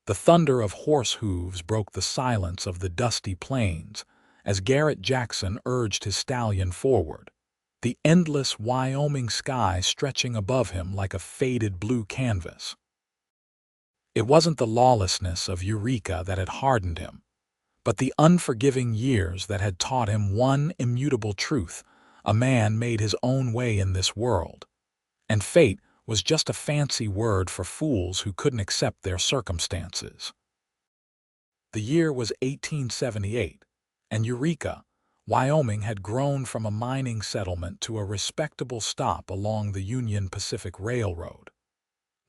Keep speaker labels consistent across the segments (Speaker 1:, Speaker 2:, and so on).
Speaker 1: The thunder of horse hooves broke the silence of the dusty plains as Garret Jackson urged his stallion forward, the endless Wyoming sky stretching above him like a faded blue canvas. It wasn't the lawlessness of Eureka that had hardened him, but the unforgiving years that had taught him one immutable truth: a man made his own way in this world, and fate was just a fancy word for fools who couldn't accept their circumstances. The year was 1878, and Eureka, Wyoming had grown from a mining settlement to a respectable stop along the Union Pacific Railroad.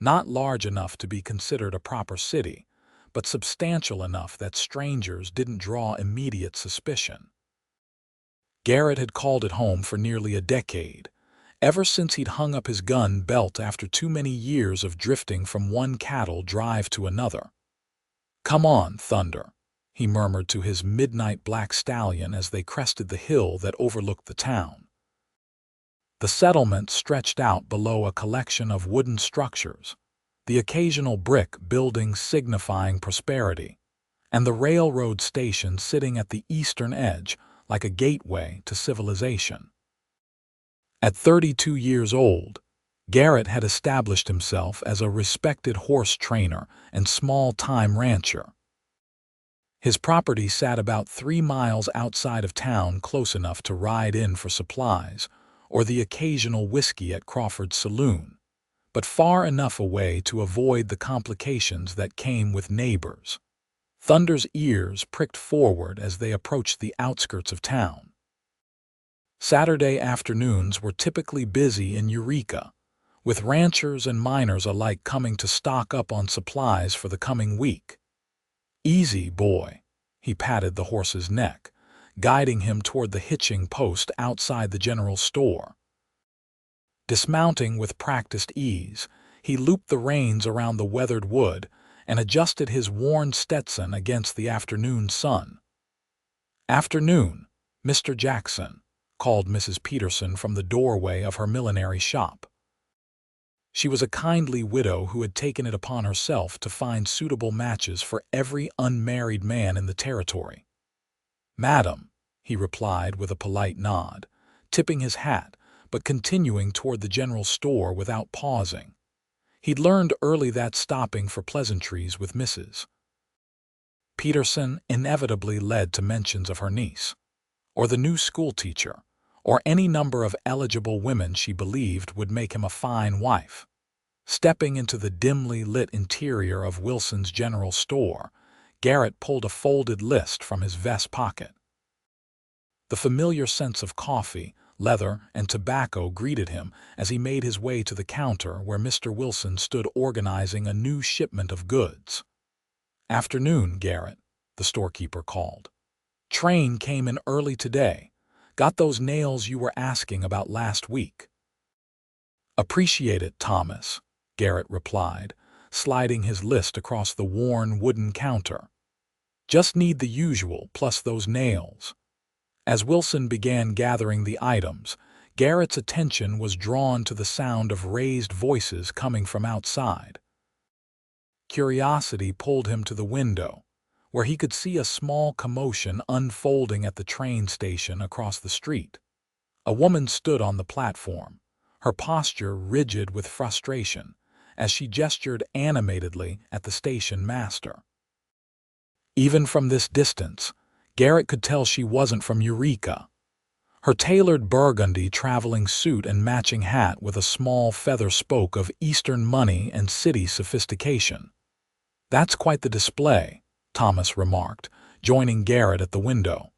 Speaker 1: Not large enough to be considered a proper city, but substantial enough that strangers didn't draw immediate suspicion. Garret had called it home for nearly a decade, ever since he'd hung up his gun belt after too many years of drifting from one cattle drive to another. "Come on, Thunder," he murmured to his midnight black stallion as they crested the hill that overlooked the town. The settlement stretched out below a collection of wooden structures, the occasional brick building signifying prosperity, and the railroad station sitting at the eastern edge like a gateway to civilization. At 32 years old, Garret had established himself as a respected horse trainer and small-time rancher. His property sat about 3 miles outside of town, close enough to ride in for supplies or the occasional whiskey at Crawford's saloon, but far enough away to avoid the complications that came with neighbors. Thunder's ears pricked forward as they approached the outskirts of town. Saturday afternoons were typically busy in Eureka, with ranchers and miners alike coming to stock up on supplies for the coming week. "Easy, boy," he patted the horse's neck, guiding him toward the hitching post outside the general store. Dismounting with practiced ease, he looped the reins around the weathered wood and adjusted his worn Stetson against the afternoon sun. "Afternoon, Mr. Jackson," called Mrs. Peterson from the doorway of her millinery shop. She was a kindly widow who had taken it upon herself to find suitable matches for every unmarried man in the territory. "Madam," he replied with a polite nod, tipping his hat but continuing toward the general store without pausing. He'd learned early that stopping for pleasantries with Mrs. Peterson inevitably led to mentions of her niece, or the new schoolteacher, or any number of eligible women she believed would make him a fine wife. Stepping into the dimly lit interior of Wilson's general store, Garret pulled a folded list from his vest pocket. The familiar scents of coffee, leather, and tobacco greeted him as he made his way to the counter where Mr. Wilson stood organizing a new shipment of goods. "Afternoon, Garret," the storekeeper called. "Train came in early today. Got those nails you were asking about last week." "Appreciate it, Thomas," Garret replied, sliding his list across the worn wooden counter. "Just need the usual plus those nails." As Wilson began gathering the items, Garret's attention was drawn to the sound of raised voices coming from outside. Curiosity pulled him to the window, where he could see a small commotion unfolding at the train station across the street. A woman stood on the platform, her posture rigid with frustration, as she gestured animatedly at the station master. Even from this distance, Garret could tell she wasn't from Eureka. Her tailored burgundy traveling suit and matching hat with a small feather spoke of Eastern money and city sophistication. "That's quite the display," Thomas remarked, joining Garret at the window.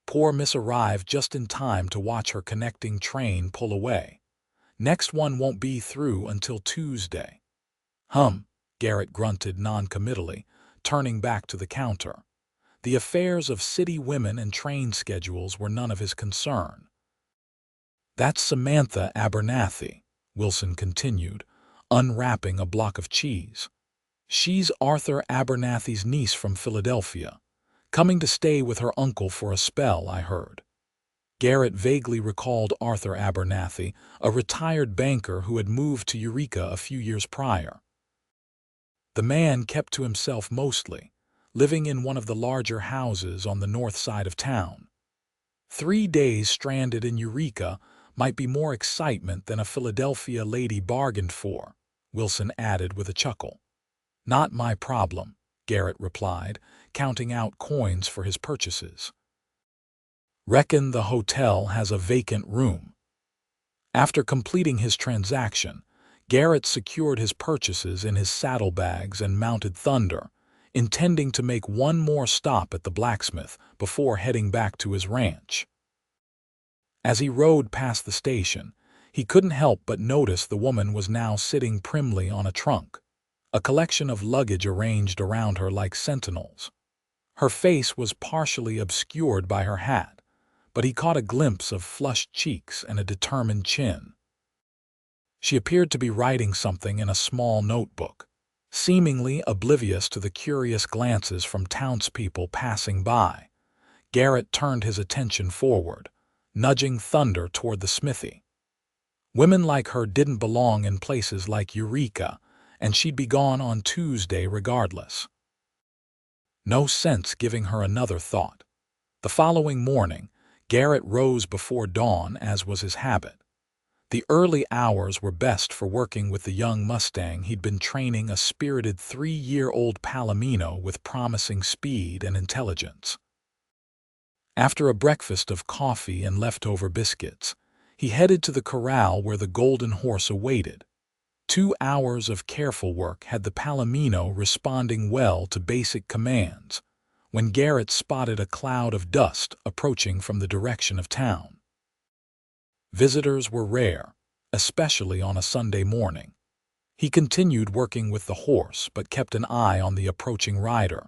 Speaker 1: Poor Miss arrived just in time to watch her connecting train pull away. "Next one won't be through until Tuesday." Garret grunted noncommittally, turning back to the counter. The affairs of city women and train schedules were none of his concern. "That's Samantha Abernathy," Wilson continued, unwrapping a block of cheese. "She's Arthur Abernathy's niece from Philadelphia, coming to stay with her uncle for a spell, I heard." Garret vaguely recalled Arthur Abernathy, a retired banker who had moved to Eureka a few years prior. The man kept to himself mostly, living in one of the larger houses on the north side of town. 3 days stranded in Eureka might be more excitement than a Philadelphia lady bargained for, Wilson added with a chuckle. Not my problem, Garret replied, counting out coins for his purchases. Reckon the hotel has a vacant room. After completing his transaction, Garret secured his purchases in his saddlebags and mounted Thunder, intending to make one more stop at the blacksmith before heading back to his ranch. As he rode past the station, he couldn't help but notice the woman was now sitting primly on a trunk, a collection of luggage arranged around her like sentinels. Her face was partially obscured by her hat, but he caught a glimpse of flushed cheeks and a determined chin. She appeared to be writing something in a small notebook, seemingly oblivious to the curious glances from townspeople passing by. Garret turned his attention forward, nudging Thunder toward the smithy. Women like her didn't belong in places like Eureka, and she'd be gone on Tuesday regardless. No sense giving her another thought. The following morning, Garret rose before dawn, as was his habit. The early hours were best for working with the young Mustang he'd been training, a spirited 3-year-old Palomino with promising speed and intelligence. After a breakfast of coffee and leftover biscuits, he headed to the corral where the golden horse awaited. 2 hours of careful work had the Palomino responding well to basic commands when Garret spotted a cloud of dust approaching from the direction of town. Visitors were rare, especially on a Sunday morning. He continued working with the horse but kept an eye on the approaching rider.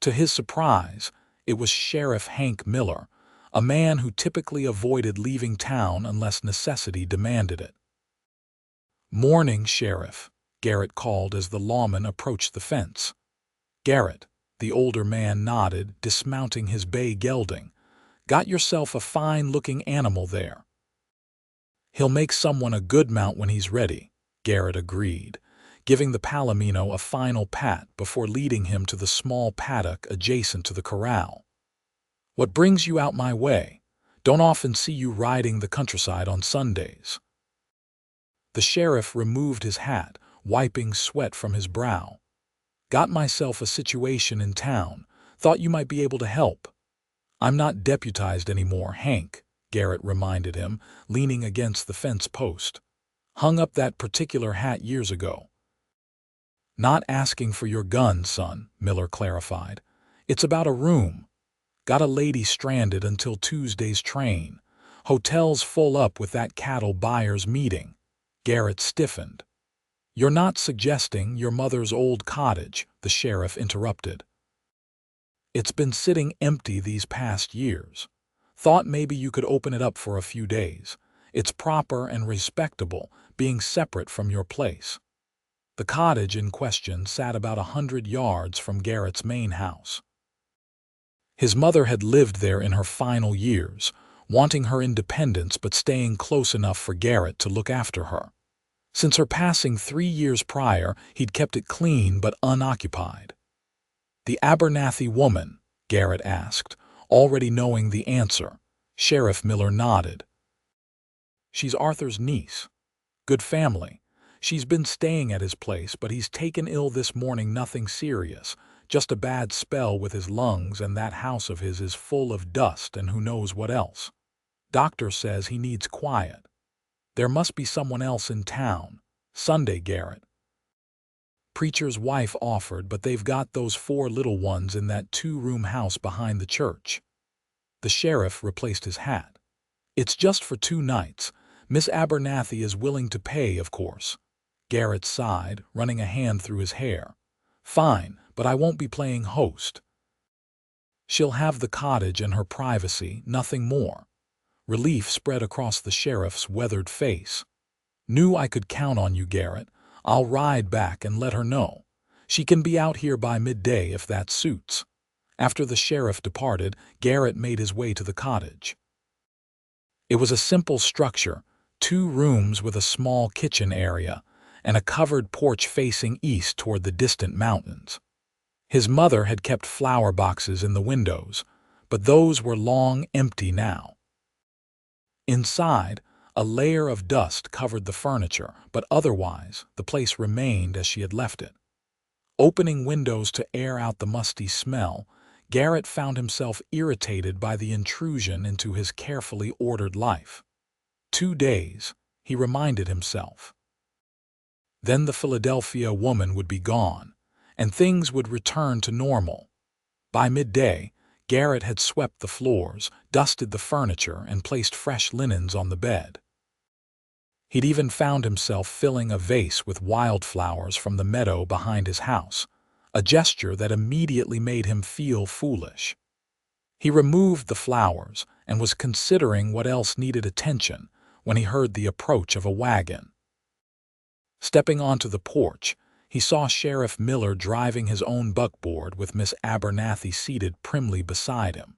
Speaker 1: To his surprise, it was Sheriff Hank Miller, a man who typically avoided leaving town unless necessity demanded it. "Morning, Sheriff," Garret called as the lawman approached the fence. "Garret," the older man nodded, dismounting his bay gelding. "Got yourself a fine-looking animal there." "He'll make someone a good mount when he's ready," Garret agreed, giving the Palomino a final pat before leading him to the small paddock adjacent to the corral. "What brings you out my way? Don't often see you riding the countryside on Sundays." The sheriff removed his hat, wiping sweat from his brow. "Got myself a situation in town. Thought you might be able to help." "I'm not deputized anymore, Hank," Garret reminded him, leaning against the fence post. "Hung up that particular hat years ago." "Not asking for your gun, son," Miller clarified. "It's about a room. Got a lady stranded until Tuesday's train. Hotel's full up with that cattle buyers meeting." Garret stiffened. "You're not suggesting your mother's old cottage," the sheriff interrupted. "It's been sitting empty these past years. Thought maybe you could open it up for a few days. It's proper and respectable, being separate from your place." The cottage in question sat about 100 yards from Garret's main house. His mother had lived there in her final years, wanting her independence but staying close enough for Garret to look after her. Since her passing 3 years prior, he'd kept it clean but unoccupied. "The Abernathy woman?" Garret asked, already knowing the answer. Sheriff Miller nodded. "She's Arthur's niece. Good family. She's been staying at his place, but he's taken ill this morning. Nothing serious, just a bad spell with his lungs, and that house of his is full of dust and who knows what else. Doctor says he needs quiet. There must be someone else in town. Sunday, Garret." "Preacher's wife offered, but they've got those 4 little ones in that 2-room house behind the church." The sheriff replaced his hat. "It's just for 2 nights. Miss Abernathy is willing to pay, of course." Garret sighed, running a hand through his hair. "Fine, but I won't be playing host. She'll have the cottage and her privacy, nothing more." Relief spread across the sheriff's weathered face. "Knew I could count on you, Garret. I'll ride back and let her know. She can be out here by midday if that suits." After the sheriff departed, Garret made his way to the cottage. It was a simple structure, 2 rooms with a small kitchen area, and a covered porch facing east toward the distant mountains. His mother had kept flower boxes in the windows, but those were long empty now. Inside, a layer of dust covered the furniture, but otherwise the place remained as she had left it. Opening windows to air out the musty smell, Garret found himself irritated by the intrusion into his carefully ordered life. 2 days, he reminded himself. Then the Philadelphia woman would be gone, and things would return to normal. By midday, Garret had swept the floors, dusted the furniture, and placed fresh linens on the bed. He'd even found himself filling a vase with wildflowers from the meadow behind his house, a gesture that immediately made him feel foolish. He removed the flowers and was considering what else needed attention when he heard the approach of a wagon. Stepping onto the porch, he saw Sheriff Miller driving his own buckboard with Miss Abernathy seated primly beside him.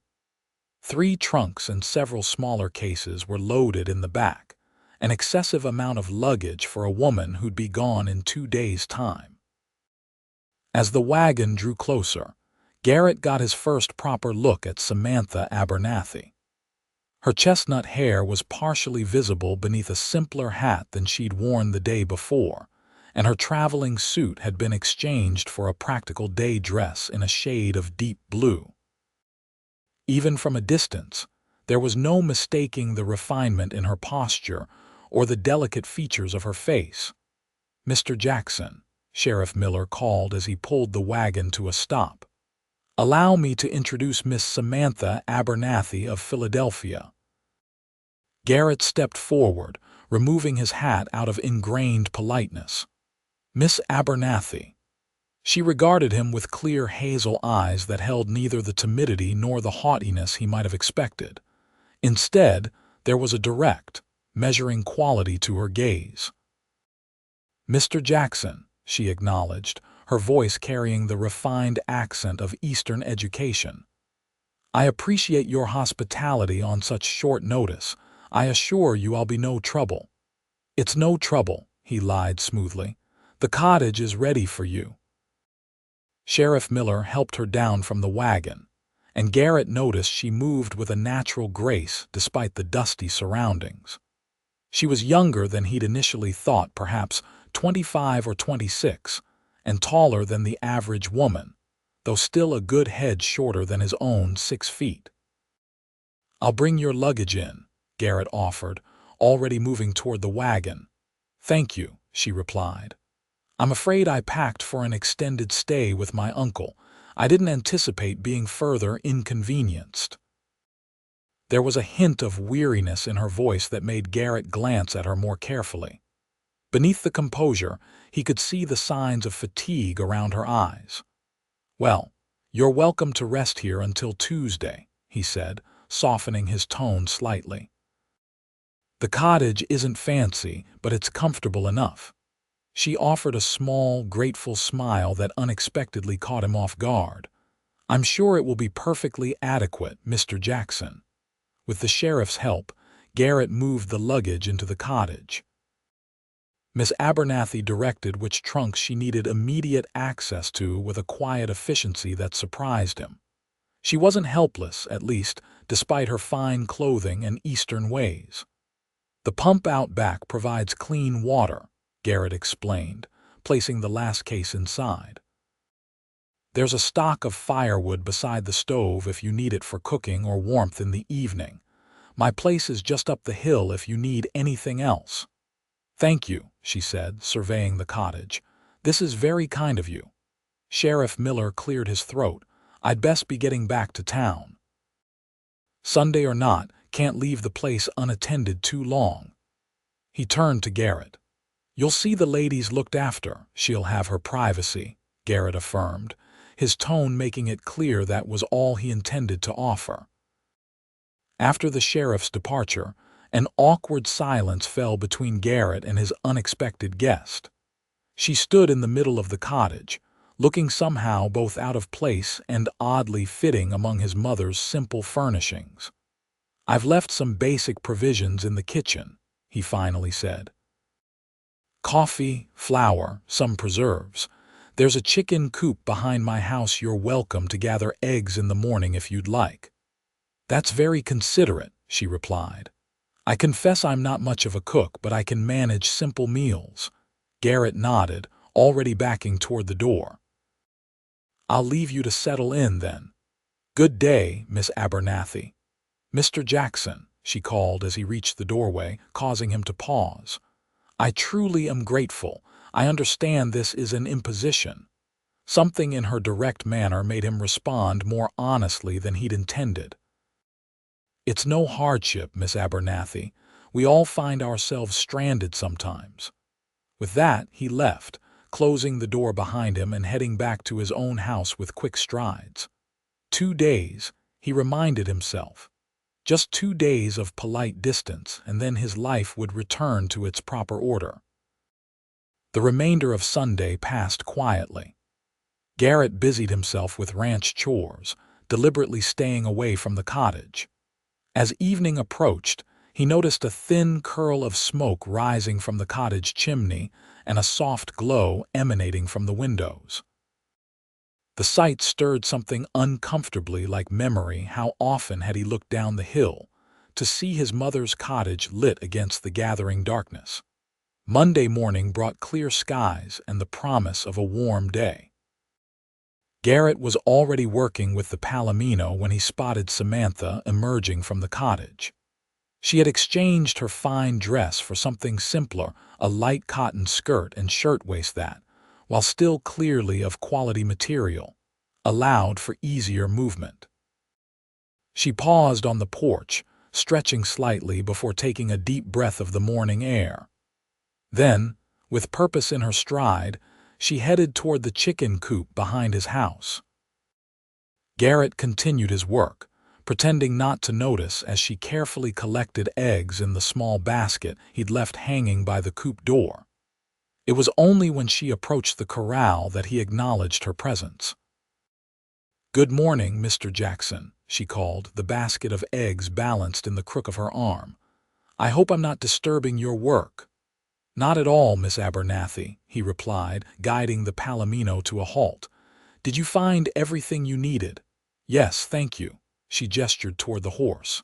Speaker 1: 3 trunks and several smaller cases were loaded in the back, an excessive amount of luggage for a woman who'd be gone in 2 days' time. As the wagon drew closer, Garret got his first proper look at Samantha Abernathy. Her chestnut hair was partially visible beneath a simpler hat than she'd worn the day before, and her traveling suit had been exchanged for a practical day dress in a shade of deep blue. Even from a distance, there was no mistaking the refinement in her posture or the delicate features of her face. "Mr. Jackson," Sheriff Miller called as he pulled the wagon to a stop. "Allow me to introduce Miss Samantha Abernathy of Philadelphia." Garret stepped forward, removing his hat out of ingrained politeness. "Miss Abernathy." She regarded him with clear hazel eyes that held neither the timidity nor the haughtiness he might have expected. Instead, there was a direct, measuring quality to her gaze. "Mr. Jackson," she acknowledged, her voice carrying the refined accent of Eastern education. "I appreciate your hospitality on such short notice. I assure you I'll be no trouble." "It's no trouble," he lied smoothly. "The cottage is ready for you." Sheriff Miller helped her down from the wagon, and Garret noticed she moved with a natural grace despite the dusty surroundings. She was younger than he'd initially thought, perhaps 25 or 26, and taller than the average woman, though still a good head shorter than his own 6 feet. "I'll bring your luggage in," Garret offered, already moving toward the wagon. "Thank you," she replied. "I'm afraid I packed for an extended stay with my uncle. I didn't anticipate being further inconvenienced." There was a hint of weariness in her voice that made Garret glance at her more carefully. Beneath the composure, he could see the signs of fatigue around her eyes. "Well, you're welcome to rest here until Tuesday," he said, softening his tone slightly. "The cottage isn't fancy, but it's comfortable enough." She offered a small, grateful smile that unexpectedly caught him off guard. "I'm sure it will be perfectly adequate, Mr. Jackson." With the sheriff's help, Garret moved the luggage into the cottage. Miss Abernathy directed which trunks she needed immediate access to with a quiet efficiency that surprised him. She wasn't helpless, at least, despite her fine clothing and Eastern ways. "The pump out back provides clean water," Garret explained, placing the last case inside. "There's a stock of firewood beside the stove if you need it for cooking or warmth in the evening. My place is just up the hill if you need anything else." "Thank you," she said, surveying the cottage. "This is very kind of you." Sheriff Miller cleared his throat. "I'd best be getting back to town." "Sunday or not, can't leave the place unattended too long." He turned to Garret. "You'll see the lady's looked after. She'll have her privacy," Garret affirmed, his tone making it clear that was all he intended to offer. After the sheriff's departure, an awkward silence fell between Garret and his unexpected guest. She stood in the middle of the cottage, looking somehow both out of place and oddly fitting among his mother's simple furnishings. "I've left some basic provisions in the kitchen," he finally said. Coffee, flour, some preserves. There's a chicken coop behind my house. You're welcome to gather eggs in the morning if you'd like." "That's very considerate," she replied. "I confess I'm not much of a cook, but I can manage simple meals." Garret nodded, already backing toward the door. "I'll leave you to settle in, then. Good day, Miss Abernathy." "Mr. Jackson," she called as he reached the doorway, causing him to pause. "I truly am grateful. I understand this is an imposition." Something in her direct manner made him respond more honestly than he'd intended. "It's no hardship, Miss Abernathy. We all find ourselves stranded sometimes." With that, he left, closing the door behind him and heading back to his own house with quick strides. 2 days, he reminded himself. Just 2 days of polite distance, and then his life would return to its proper order. The remainder of Sunday passed quietly. Garret busied himself with ranch chores, deliberately staying away from the cottage. As evening approached, he noticed a thin curl of smoke rising from the cottage chimney and a soft glow emanating from the windows. The sight stirred something uncomfortably like memory. How often had he looked down the hill to see his mother's cottage lit against the gathering darkness? Monday morning brought clear skies and the promise of a warm day. Garret was already working with the palomino when he spotted Samantha emerging from the cottage. She had exchanged her fine dress for something simpler, a light cotton skirt and shirtwaist that, while still clearly of quality material, allowed for easier movement. She paused on the porch, stretching slightly before taking a deep breath of the morning air. Then, with purpose in her stride, she headed toward the chicken coop behind his house. Garret continued his work, pretending not to notice as she carefully collected eggs in the small basket he'd left hanging by the coop door. It was only when she approached the corral that he acknowledged her presence. "Good morning, Mr. Jackson," she called, the basket of eggs balanced in the crook of her arm. "I hope I'm not disturbing your work." "Not at all, Miss Abernathy," he replied, guiding the palomino to a halt. "Did you find everything you needed?" "Yes, thank you." She gestured toward the horse.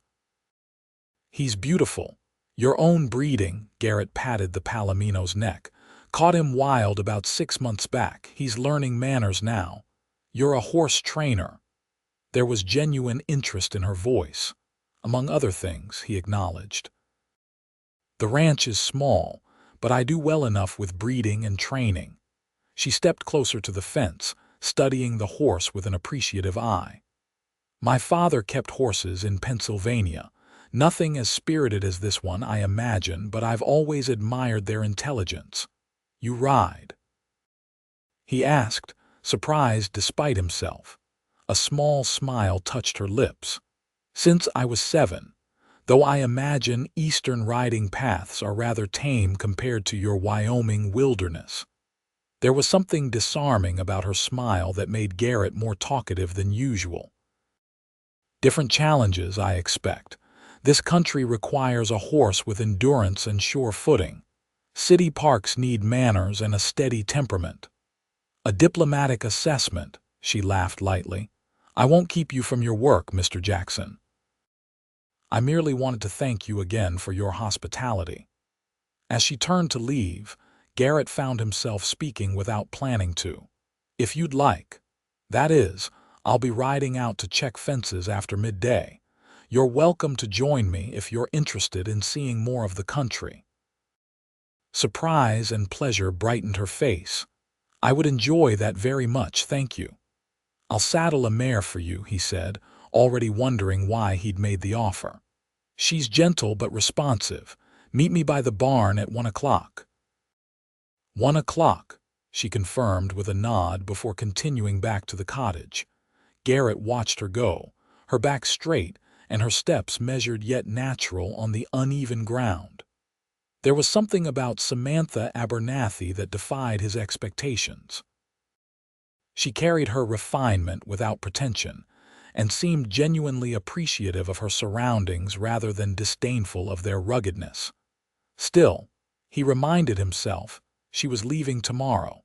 Speaker 1: "He's beautiful. Your own breeding," Garret patted the palomino's neck. "Caught him wild about 6 months back. He's learning manners now. You're a horse trainer." There was genuine interest in her voice. "Among other things," he acknowledged. "The ranch is small, but I do well enough with breeding and training." She stepped closer to the fence, studying the horse with an appreciative eye. "My father kept horses in Pennsylvania. Nothing as spirited as this one, I imagine, but I've always admired their intelligence." "You ride?" he asked, surprised despite himself. A small smile touched her lips. "Since I was 7. Though I imagine eastern riding paths are rather tame compared to your Wyoming wilderness." There was something disarming about her smile that made Garret more talkative than usual. "Different challenges, I expect. This country requires a horse with endurance and sure footing. City parks need manners and a steady temperament." "A diplomatic assessment," she laughed lightly. "I won't keep you from your work, Mr. Jackson. I merely wanted to thank you again for your hospitality." As she turned to leave, Garret found himself speaking without planning to. "If you'd like. That is, I'll be riding out to check fences after midday. You're welcome to join me if you're interested in seeing more of the country." Surprise and pleasure brightened her face. "I would enjoy that very much, thank you." "I'll saddle a mare for you," he said, already wondering why he'd made the offer. "She's gentle but responsive. Meet me by the barn at 1 o'clock. 1 o'clock, she confirmed with a nod before continuing back to the cottage. Garret watched her go, her back straight and her steps measured yet natural on the uneven ground. There was something about Samantha Abernathy that defied his expectations. She carried her refinement without pretension, and seemed genuinely appreciative of her surroundings rather than disdainful of their ruggedness. Still, he reminded himself, She was leaving tomorrow.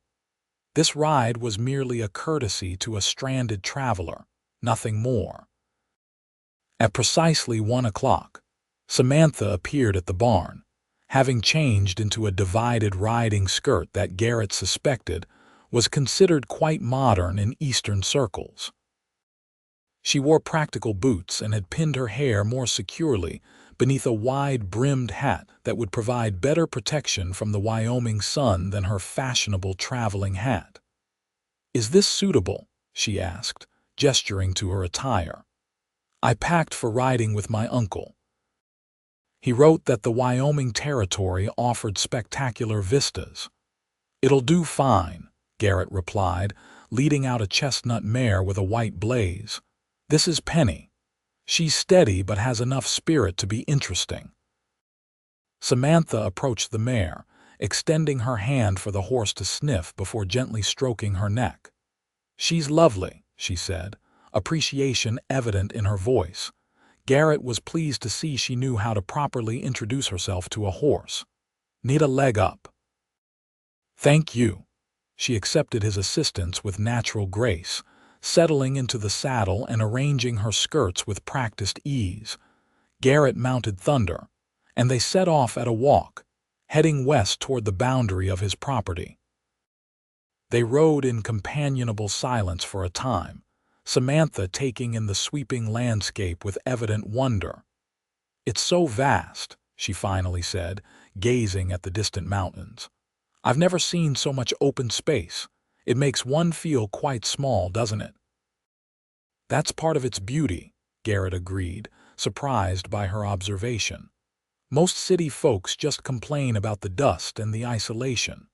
Speaker 1: This ride was merely a courtesy to a stranded traveler, nothing more. At precisely 1 o'clock, Samantha appeared at the barn, having changed into a divided riding skirt that Garret suspected was considered quite modern in Eastern circles. She wore practical boots and had pinned her hair more securely beneath a wide-brimmed hat that would provide better protection from the Wyoming sun than her fashionable traveling hat. "Is this suitable?" she asked, gesturing to her attire. "I packed for riding with my uncle. He wrote that the Wyoming territory offered spectacular vistas." "It'll do fine," Garret replied, leading out a chestnut mare with a white blaze. "This is Penny. She's steady but has enough spirit to be interesting." Samantha approached the mare, extending her hand for the horse to sniff before gently stroking her neck. "She's lovely," she said, appreciation evident in her voice. Garret was pleased to see she knew how to properly introduce herself to a horse. "Need a leg up?" "Thank you." She accepted his assistance with natural grace, settling into the saddle and arranging her skirts with practiced ease. Garret mounted Thunder, and they set off at a walk, heading west toward the boundary of his property. They rode in companionable silence for a time, Samantha taking in the sweeping landscape with evident wonder. "It's so vast," she finally said, gazing at the distant mountains. "I've never seen so much open space. It makes one feel quite small, doesn't it?" "That's part of its beauty," Garret agreed, surprised by her observation. "Most city folks just complain about the dust and the isolation."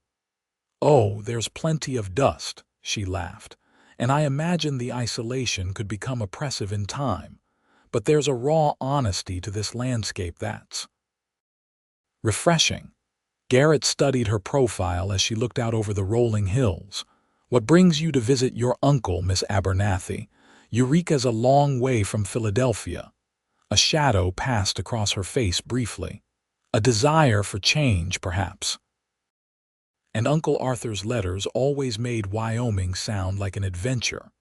Speaker 1: "Oh, there's plenty of dust," she laughed, "and I imagine the isolation could become oppressive in time, but there's a raw honesty to this landscape that's refreshing." Garret studied her profile as she looked out over the rolling hills. "What brings you to visit your uncle, Miss Abernathy? Eureka's a long way from Philadelphia." A shadow passed across her face briefly. "A desire for change, perhaps." And Uncle Arthur's letters always made Wyoming sound like an adventure.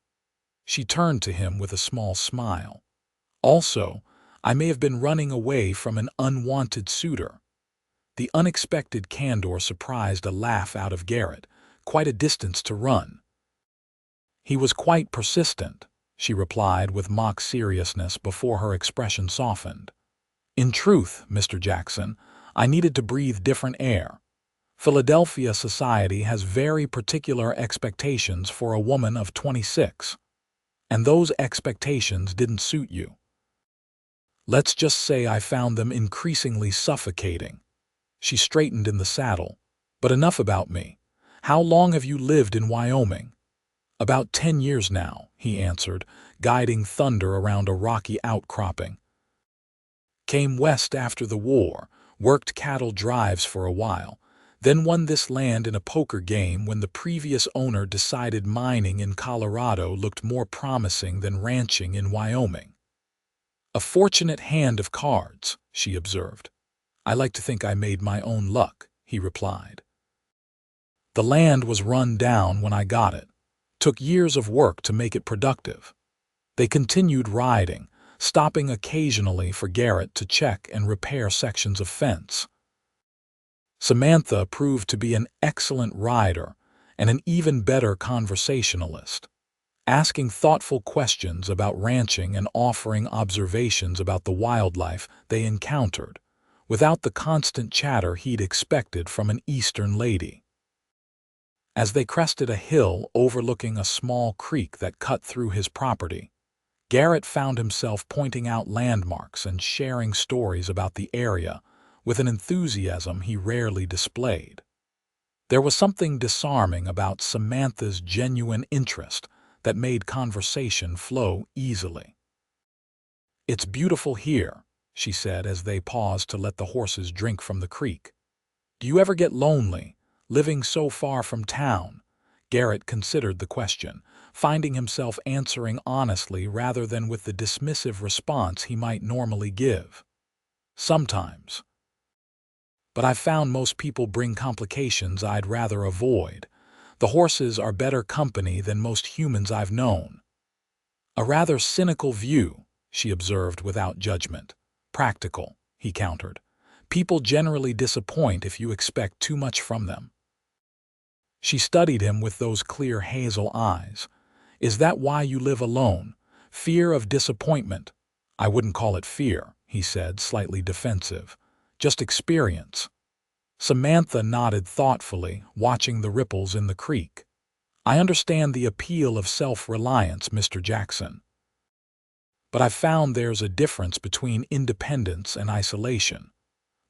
Speaker 1: She turned to him with a small smile. "Also, I may have been running away from an unwanted suitor." The unexpected candor surprised a laugh out of Garret, quite a distance to run. "He was quite persistent," she replied with mock seriousness before her expression softened. "In truth, Mr. Jackson, I needed to breathe different air. Philadelphia society has very particular expectations for a woman of 26. And those expectations didn't suit you. Let's just say I found them increasingly suffocating." She straightened in the saddle. "But enough about me. How long have you lived in Wyoming?" "About 10 years now," he answered, guiding Thunder around a rocky outcropping. "Came west after the war, worked cattle drives for a while, then won this land in a poker game when the previous owner decided mining in Colorado looked more promising than ranching in Wyoming." "A fortunate hand of cards," she observed. "I like to think I made my own luck," he replied. "The land was run down when I got it. Took years of work to make it productive." They continued riding, stopping occasionally for Garret to check and repair sections of fence. Samantha proved to be an excellent rider and an even better conversationalist, asking thoughtful questions about ranching and offering observations about the wildlife they encountered, without the constant chatter he'd expected from an Eastern lady. As they crested a hill overlooking a small creek that cut through his property, Garret found himself pointing out landmarks and sharing stories about the area with an enthusiasm he rarely displayed. There was something disarming about Samantha's genuine interest that made conversation flow easily. "It's beautiful here," she said as they paused to let the horses drink from the creek. "Do you ever get lonely, living so far from town?" Garret considered the question, finding himself answering honestly rather than with the dismissive response he might normally give. "Sometimes." but I've found most people bring complications I'd rather avoid. The horses are better company than most humans I've known." "A rather cynical view," she observed without judgment. "Practical," he countered. "People generally disappoint if you expect too much from them." She studied him with those clear hazel eyes. "Is that why you live alone? Fear of disappointment?" "I wouldn't call it fear," he said, slightly defensive. "Just experience." Samantha nodded thoughtfully, watching the ripples in the creek. "I understand the appeal of self-reliance, Mr. Jackson. But I've found there's a difference between independence and isolation.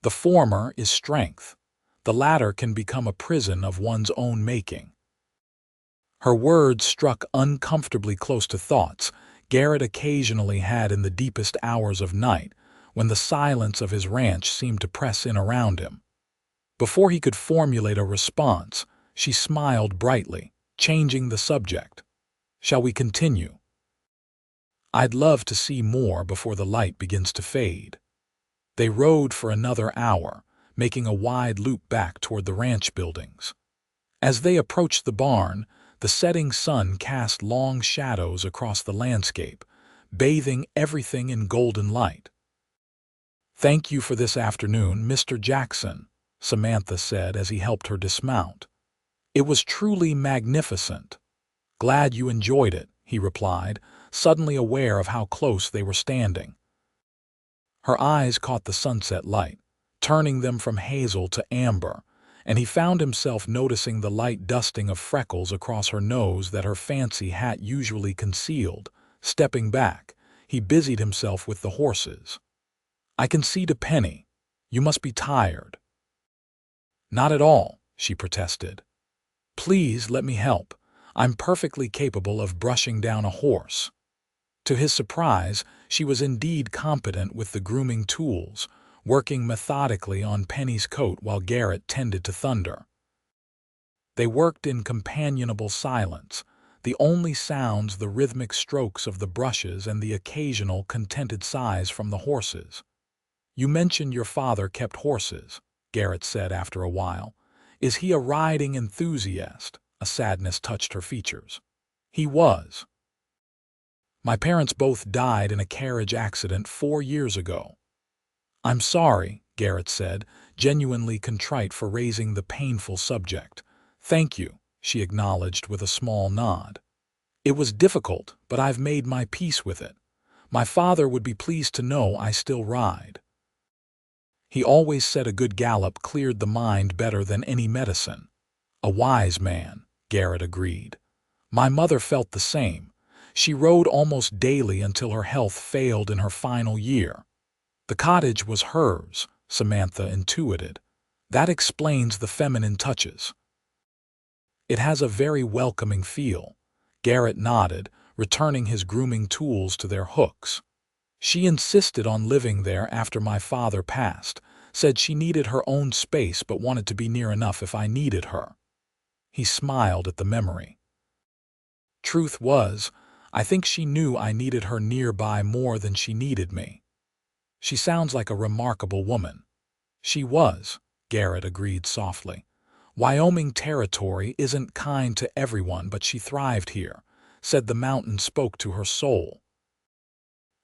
Speaker 1: The former is strength. The latter can become a prison of one's own making." Her words struck uncomfortably close to thoughts Garret occasionally had in the deepest hours of night, when the silence of his ranch seemed to press in around him. Before he could formulate a response, she smiled brightly, changing the subject. "Shall we continue? I'd love to see more before the light begins to fade." They rode for another hour, making a wide loop back toward the ranch buildings. As they approached the barn, the setting sun cast long shadows across the landscape, bathing everything in golden light. "Thank you for this afternoon, Mr. Jackson," Samantha said as he helped her dismount. "It was truly magnificent." "Glad you enjoyed it," he replied, suddenly aware of how close they were standing. Her eyes caught the sunset light, turning them from hazel to amber, and he found himself noticing the light dusting of freckles across her nose that her fancy hat usually concealed. Stepping back, he busied himself with the horses. "I can see to Penny. You must be tired." "Not at all," she protested. "Please let me help. I'm perfectly capable of brushing down a horse." To his surprise, she was indeed competent with the grooming tools, working methodically on Penny's coat while Garret tended to Thunder. They worked in companionable silence, the only sounds the rhythmic strokes of the brushes and the occasional contented sighs from the horses. "You mentioned your father kept horses," Garret said after a while. "Is he a riding enthusiast?" A sadness touched her features. "He was. My parents both died in a carriage accident 4 years ago." "I'm sorry," Garret said, genuinely contrite for raising the painful subject. "Thank you," she acknowledged with a small nod. "It was difficult, but I've made my peace with it. My father would be pleased to know I still ride." "He always said a good gallop cleared the mind better than any medicine." "A wise man," Garret agreed. "My mother felt the same. She rode almost daily until her health failed in her final year." "The cottage was hers," Samantha intuited. "That explains the feminine touches." "It has a very welcoming feel." Garret nodded, returning his grooming tools to their hooks. "She insisted on living there after my father passed, said she needed her own space but wanted to be near enough if I needed her." He smiled at the memory. "Truth was, I think she knew I needed her nearby more than she needed me." "She sounds like a remarkable woman." "She was," Garret agreed softly. "Wyoming territory isn't kind to everyone, but she thrived here, said the mountain spoke to her soul."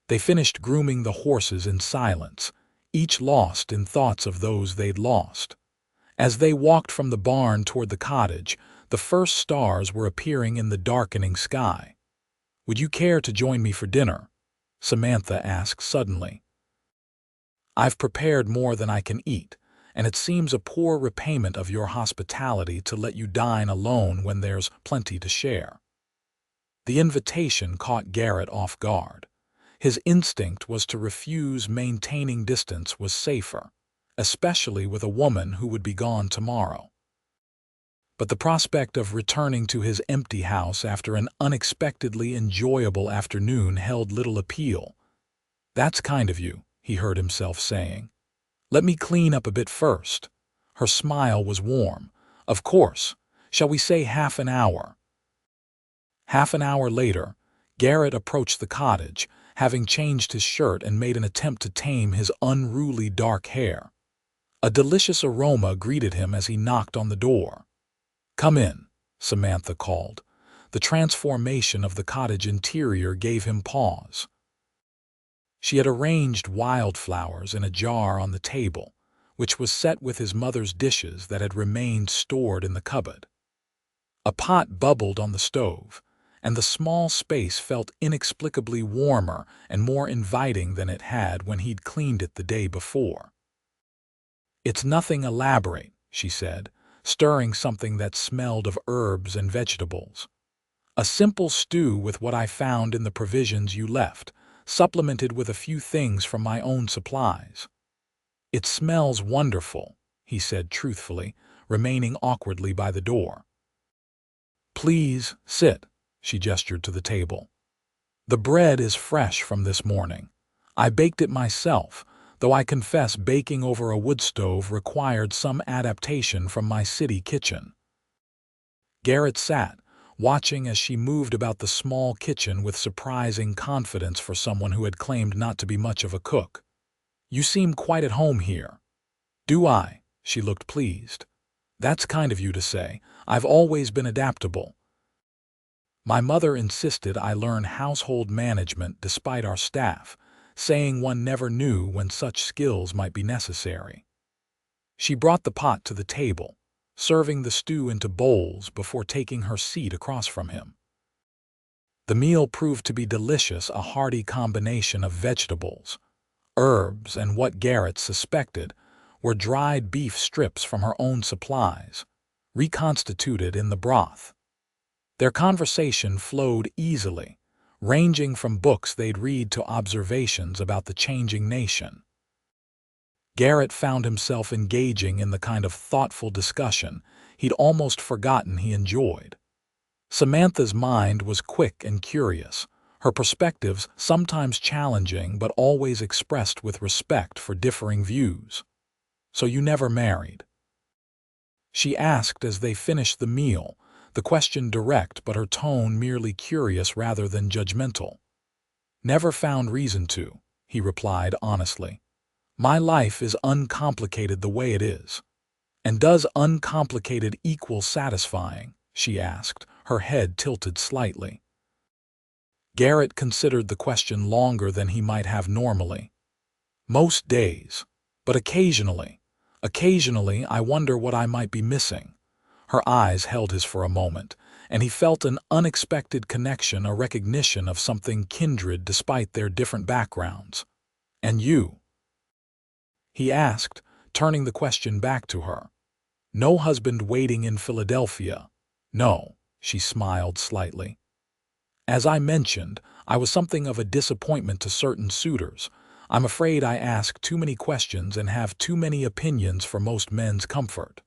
Speaker 1: They finished grooming the horses in silence, each lost in thoughts of those they'd lost. As they walked from the barn toward the cottage, the first stars were appearing in the darkening sky. "Would you care to join me for dinner?" Samantha asked suddenly. "I've prepared more than I can eat, and it seems a poor repayment of your hospitality to let you dine alone when there's plenty to share." The invitation caught Garret off guard. His instinct was to refuse. Maintaining distance was safer, especially with a woman who would be gone tomorrow. But the prospect of returning to his empty house after an unexpectedly enjoyable afternoon held little appeal. "That's kind of you," he heard himself saying. "Let me clean up a bit first." Her smile was warm. "Of course. Shall we say half an hour?" Half an hour later, Garret approached the cottage, having changed his shirt and made an attempt to tame his unruly dark hair. A delicious aroma greeted him as he knocked on the door. "Come in," Samantha called. The transformation of the cottage interior gave him pause. She had arranged wildflowers in a jar on the table, which was set with his mother's dishes that had remained stored in the cupboard. A pot bubbled on the stove, and the small space felt inexplicably warmer and more inviting than it had when he'd cleaned it the day before. "It's nothing elaborate," she said, stirring something that smelled of herbs and vegetables. "A simple stew with what I found in the provisions you left, supplemented with a few things from my own supplies." "It smells wonderful," he said truthfully, remaining awkwardly by the door. "Please, sit," she gestured to the table. "The bread is fresh from this morning. I baked it myself, though I confess baking over a wood stove required some adaptation from my city kitchen." Garret sat, watching as she moved about the small kitchen with surprising confidence for someone who had claimed not to be much of a cook. "You seem quite at home here." "Do I?" She looked pleased. "That's kind of you to say. I've always been adaptable. My mother insisted I learn household management despite our staff, saying one never knew when such skills might be necessary." She brought the pot to the table, serving the stew into bowls before taking her seat across from him. The meal proved to be delicious, a hearty combination of vegetables, herbs, and what Garret suspected were dried beef strips from her own supplies, reconstituted in the broth. Their conversation flowed easily, ranging from books they'd read to observations about the changing nation. Garret found himself engaging in the kind of thoughtful discussion he'd almost forgotten he enjoyed. Samantha's mind was quick and curious, her perspectives sometimes challenging but always expressed with respect for differing views. "So you never married?" she asked as they finished the meal, the question direct but her tone merely curious rather than judgmental. "Never found reason to," he replied honestly. "My life is uncomplicated the way it is." "And does uncomplicated equal satisfying?" she asked, her head tilted slightly. Garret considered the question longer than he might have normally. "Most days, but occasionally I wonder what I might be missing." Her eyes held his for a moment, and he felt an unexpected connection, a recognition of something kindred despite their different backgrounds. "And you?" he asked, turning the question back to her. "No husband waiting in Philadelphia?" "No," she smiled slightly. "As I mentioned, I was something of a disappointment to certain suitors. I'm afraid I ask too many questions and have too many opinions for most men's comfort."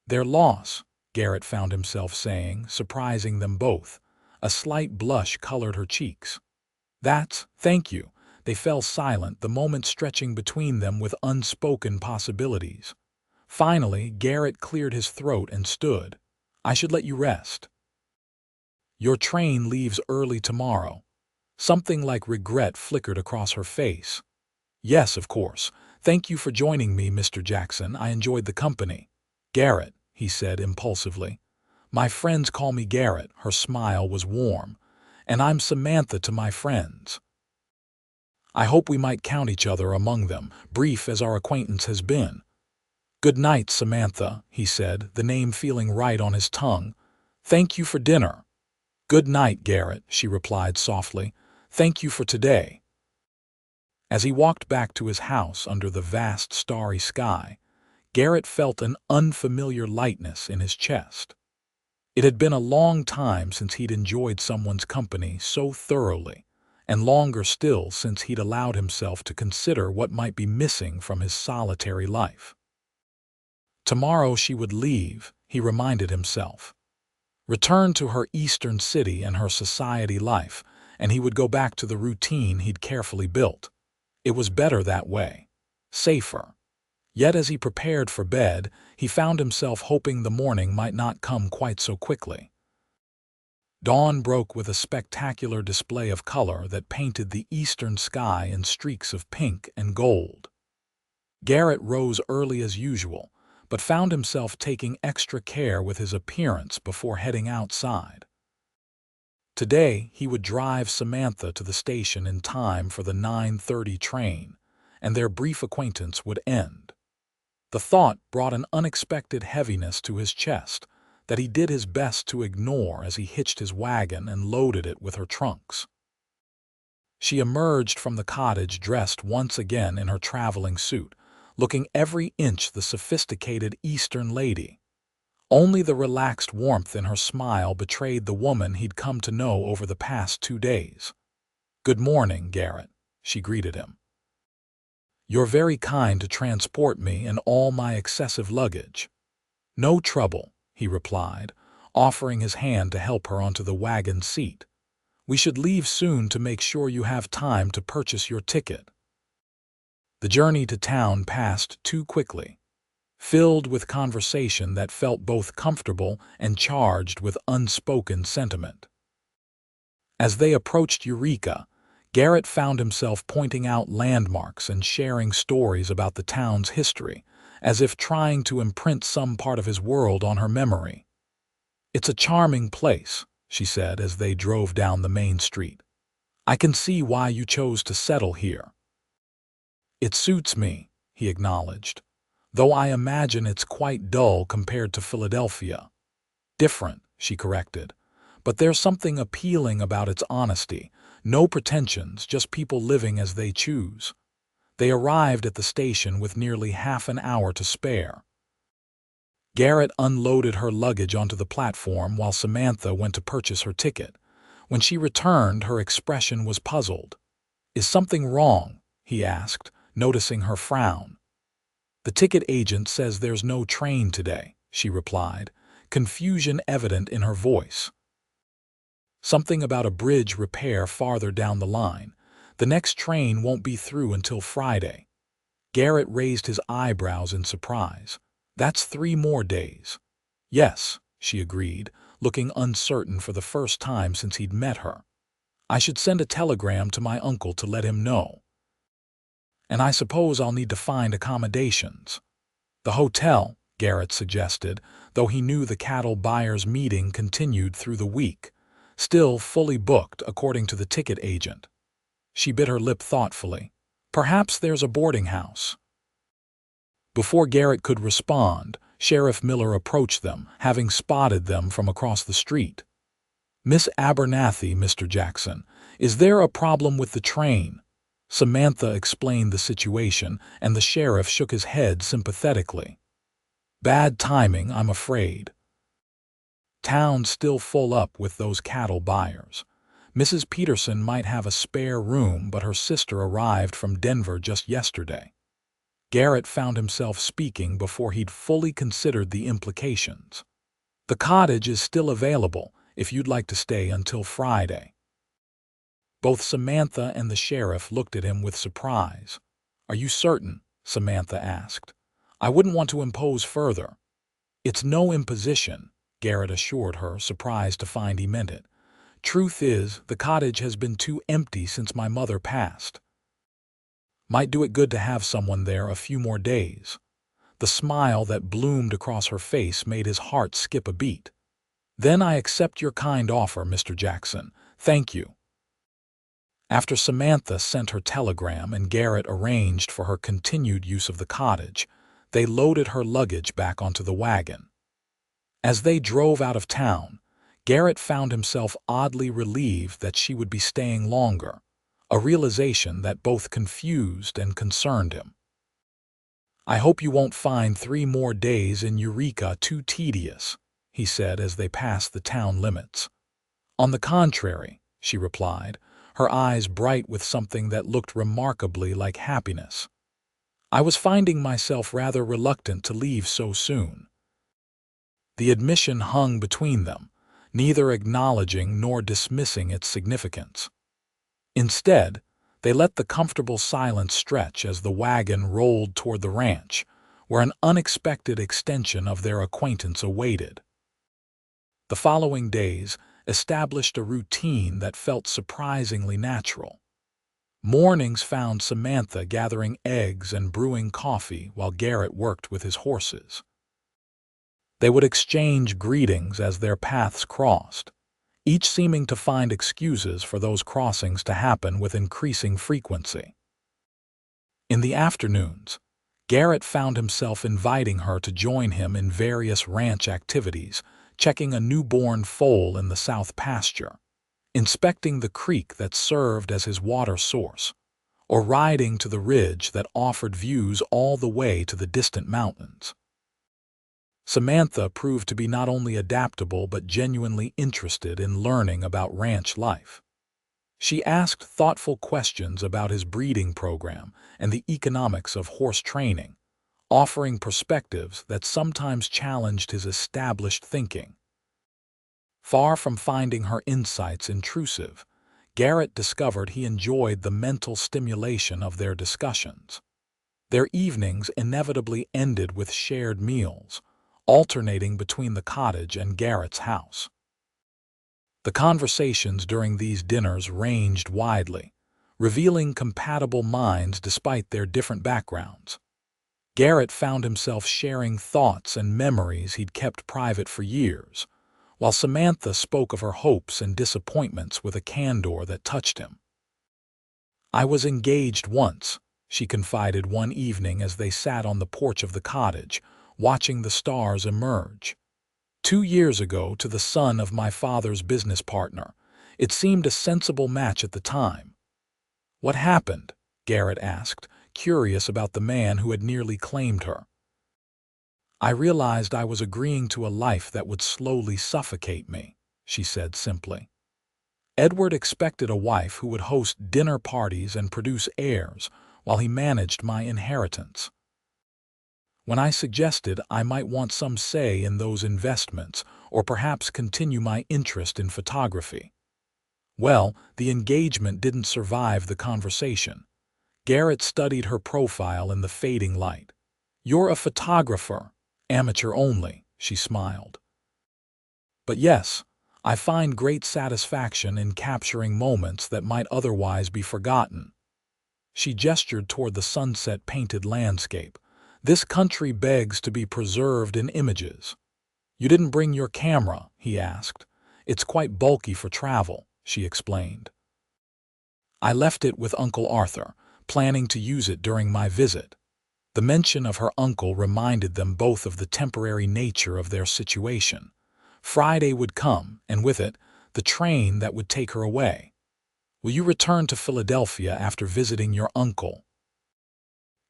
Speaker 1: "Their loss," Garret found himself saying, surprising them both. A slight blush colored her cheeks. Thank you." They fell silent, the moment stretching between them with unspoken possibilities. Finally, Garret cleared his throat and stood. "I should let you rest." "Your train leaves early tomorrow." Something like regret flickered across her face. "Yes, of course. Thank you for joining me, Mr. Jackson. I enjoyed the company." "Garret," he said impulsively. "My friends call me Garret." Her smile was warm. "And I'm Samantha to my friends. I hope we might count each other among them, brief as our acquaintance has been." "Good night, Samantha," he said, the name feeling right on his tongue. "Thank you for dinner." "Good night, Garret," she replied softly. "Thank you for today." As he walked back to his house under the vast starry sky, Garret felt an unfamiliar lightness in his chest. It had been a long time since he'd enjoyed someone's company so thoroughly, and longer still since he'd allowed himself to consider what might be missing from his solitary life. Tomorrow she would leave, he reminded himself. Return to her eastern city and her society life, and he would go back to the routine he'd carefully built. It was better that way. Safer. Yet as he prepared for bed, he found himself hoping the morning might not come quite so quickly. Dawn broke with a spectacular display of color that painted the eastern sky in streaks of pink and gold. Garret rose early as usual, but found himself taking extra care with his appearance before heading outside. Today, he would drive Samantha to the station in time for the 9:30 train, and their brief acquaintance would end. The thought brought an unexpected heaviness to his chest that he did his best to ignore as he hitched his wagon and loaded it with her trunks. She emerged from the cottage dressed once again in her traveling suit, looking every inch the sophisticated Eastern lady. Only the relaxed warmth in her smile betrayed the woman he'd come to know over the past 2 days. "Good morning, Garret," she greeted him. "You're very kind to transport me and all my excessive luggage." "No trouble," he replied, offering his hand to help her onto the wagon seat. "We should leave soon to make sure you have time to purchase your ticket." The journey to town passed too quickly, filled with conversation that felt both comfortable and charged with unspoken sentiment. As they approached Eureka, Garret found himself pointing out landmarks and sharing stories about the town's history, as if trying to imprint some part of his world on her memory. "It's a charming place," she said as they drove down the main street. "I can see why you chose to settle here." "It suits me," he acknowledged, "though I imagine it's quite dull compared to Philadelphia." "Different," she corrected, "but there's something appealing about its honesty. No pretensions, just people living as they choose." They arrived at the station with nearly half an hour to spare. Garret unloaded her luggage onto the platform while Samantha went to purchase her ticket. When she returned, her expression was puzzled. "Is something wrong?" he asked, noticing her frown. "The ticket agent says there's no train today," she replied, confusion evident in her voice. "Something about a bridge repair farther down the line. The next train won't be through until Friday." Garret raised his eyebrows in surprise. "That's 3 more days." "Yes," she agreed, looking uncertain for the first time since he'd met her. "I should send a telegram to my uncle to let him know. And I suppose I'll need to find accommodations." "The hotel," Garret suggested, though he knew the cattle buyers' meeting continued through the week, still fully booked according to the ticket agent. She bit her lip thoughtfully. "Perhaps there's a boarding house." Before Garret could respond, Sheriff Miller approached them, having spotted them from across the street. "Miss Abernathy, Mr. Jackson, is there a problem with the train?" Samantha explained the situation, and the sheriff shook his head sympathetically. "Bad timing, I'm afraid. Town's still full up with those cattle buyers. Mrs. Peterson might have a spare room, but her sister arrived from Denver just yesterday." Garret found himself speaking before he'd fully considered the implications. "The cottage is still available if you'd like to stay until Friday." Both Samantha and the sheriff looked at him with surprise. "Are you certain?" Samantha asked. "I wouldn't want to impose further." "It's no imposition," Garret assured her, surprised to find he meant it. "Truth is, the cottage has been too empty since my mother passed. Might do it good to have someone there a few more days." The smile that bloomed across her face made his heart skip a beat. "Then I accept your kind offer, Mr. Jackson. Thank you." After Samantha sent her telegram and Garret arranged for her continued use of the cottage, they loaded her luggage back onto the wagon. As they drove out of town, Garret found himself oddly relieved that she would be staying longer, a realization that both confused and concerned him. "I hope you won't find 3 more days in Eureka too tedious," he said as they passed the town limits. "On the contrary," she replied, her eyes bright with something that looked remarkably like happiness. "I was finding myself rather reluctant to leave so soon." The admission hung between them, neither acknowledging nor dismissing its significance. Instead, they let the comfortable silence stretch as the wagon rolled toward the ranch, where an unexpected extension of their acquaintance awaited. The following days established a routine that felt surprisingly natural. Mornings found Samantha gathering eggs and brewing coffee while Garret worked with his horses. They would exchange greetings as their paths crossed, each seeming to find excuses for those crossings to happen with increasing frequency. In the afternoons, Garret found himself inviting her to join him in various ranch activities, checking a newborn foal in the south pasture, inspecting the creek that served as his water source, or riding to the ridge that offered views all the way to the distant mountains. Samantha proved to be not only adaptable but genuinely interested in learning about ranch life. She asked thoughtful questions about his breeding program and the economics of horse training, offering perspectives that sometimes challenged his established thinking. Far from finding her insights intrusive, Garret discovered he enjoyed the mental stimulation of their discussions. Their evenings inevitably ended with shared meals, alternating between the cottage and Garret's house. The conversations during these dinners ranged widely, revealing compatible minds despite their different backgrounds. Garret found himself sharing thoughts and memories he'd kept private for years, while Samantha spoke of her hopes and disappointments with a candor that touched him. "I was engaged once," she confided one evening as they sat on the porch of the cottage, watching the stars emerge. 2 years ago, to the son of my father's business partner. It seemed a sensible match at the time. "What happened?" Garret asked, curious about the man who had nearly claimed her. "I realized I was agreeing to a life that would slowly suffocate me," she said simply. "Edward expected a wife who would host dinner parties and produce heirs while he managed my inheritance. When I suggested I might want some say in those investments or perhaps continue my interest in photography. Well, the engagement didn't survive the conversation." Garret studied her profile in the fading light. "You're a photographer, amateur only," she smiled. "But yes, I find great satisfaction in capturing moments that might otherwise be forgotten." She gestured toward the sunset-painted landscape. "This country begs to be preserved in images." "You didn't bring your camera?" he asked. "It's quite bulky for travel," she explained. "I left it with Uncle Arthur, planning to use it during my visit." The mention of her uncle reminded them both of the temporary nature of their situation. Friday would come, and with it, the train that would take her away. "Will you return to Philadelphia after visiting your uncle?"